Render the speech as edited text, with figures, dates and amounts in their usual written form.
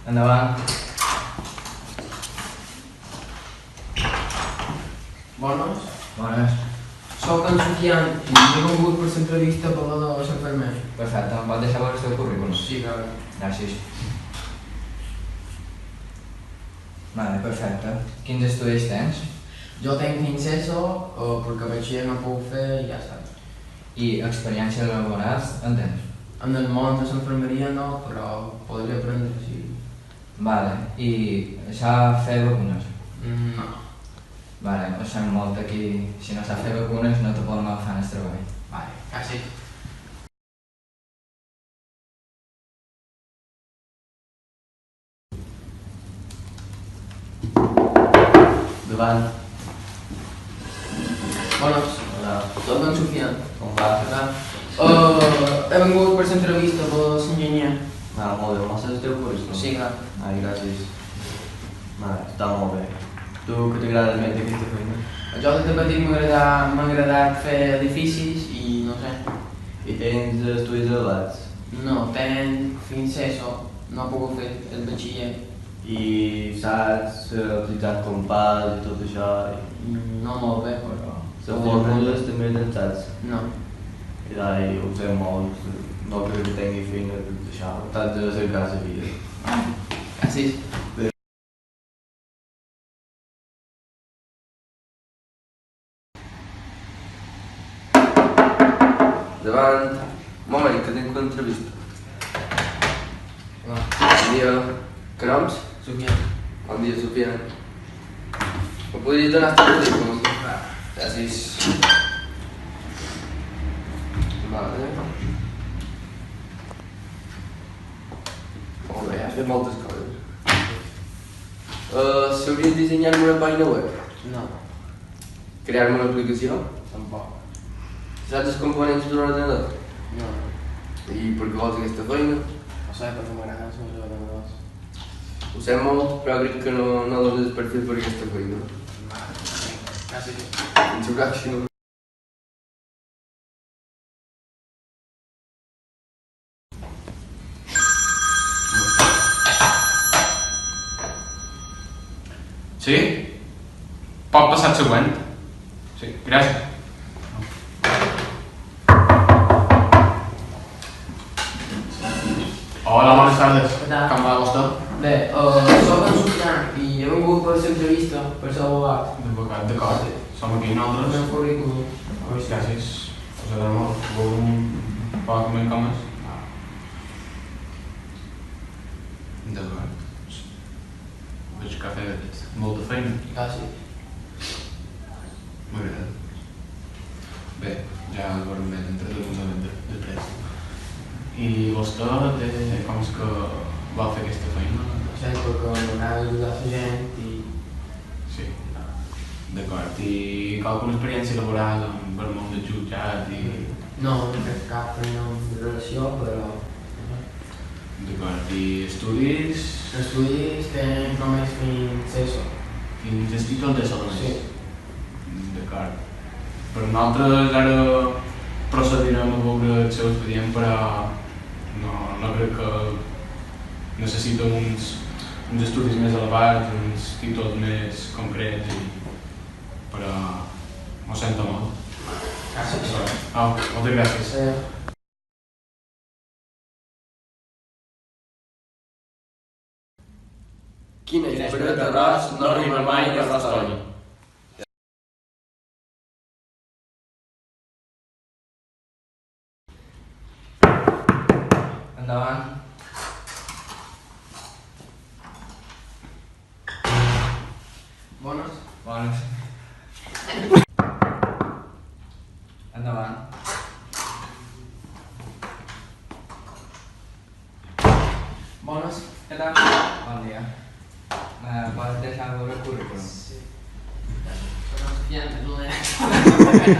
Endavant. Bones. Bones. Soc en Sofian i he vingut per l'entrevista per la de l'infermer. Perfecte, em pot deixar veure el seu currículum? Sí, clar. Gràcies. Vale, perfecte. Quins estudis tens? Jo tenc fins ESO, perquè batxiller no puc fer i ja està. I experiències laborals en tens? En el món de l'infermeria no, però podria aprendre, sí. Vale, i s'ha de fer vacunes? No. Vale, ho sent molt aquí. Si no s'ha de fer vacunes no te poden agafar en el treball. Vale, gràcies. Davant. Bones. Hola. Soc en Sofian. Com va? He vingut per l'entrevista per l'enginyer. Molt bé, mostres el teu currículum? Sí, clar. Ai, gràcies. Està molt bé. Tu què t'agrada més d'aquesta feina? Jo des de petit m'ha agradat fer edificis i no sé. I tens estudis elevats? No, tenc fins ESO, no he pogut fer el batxiller. I saps utilitzar compàs i tot això? No molt bé, però... Les fórmules també te'n saps? No. I ho sé molt, no crec que tingui feina de tot això. T'has de cercar la vida. Gràcies. Davant. Un moment, que tinc una entrevista. Hola. Bon dia. Que noms? Sofian. Bon dia, Sofia. Em podries donar el teu currículum? Gràcies. Vale. Molt bé, has fet moltes coses. Sabries dissenyar-me una pàgina web? No, Crear-me una aplicació? tampoc. Saps els components d'un ordenador? No. I per què vols aquesta feina? No sé, perquè m'agraden els ordenadors. Ho sé molt, però crec que no dones el perfil per aquesta feina. Gràcies. Fins la pròxima. Sí? Pot passar el següent? Sí, gràcies. Hola, bones tardes. Què tal? Com va vostè? Bé, soc en Sofian i he vingut per l'entrevista, per ser abogat. Advocat, d'acord. Som aquí El nosaltres. meu currículum. Gràcies. Us agrada molt. Voleu un poc més com és? D'acord. Veig que ha fet molta feina. Gràcies. M'agrada. Bé, ja veurem més entre dos després. I vostè, com és que vol fer aquesta feina? No sé, perquè m'agrada ajudar la gent i... Sí. D'acord. I alguna experiència laboral amb el món del jutjat i... No, no crec cap feina de relació, però... D'acord. I estudis? Estudis tenc només fins ESO. Fins el títol de només? Sí. D'acord. Per nosaltres ara procedirem a veure el seu expedient, però no crec que necessita uns estudis més elevats, uns títols més concrets, però m'ho sento molt. Gràcies. Moltes gràcies. Quina història d'arròs no arriba mai a l'estona. Endavant. Bones. Bones. Endavant. Bones. Què tal? Bon dia. Pots deixar veure el currículum? Sí. Soc en Sofian, no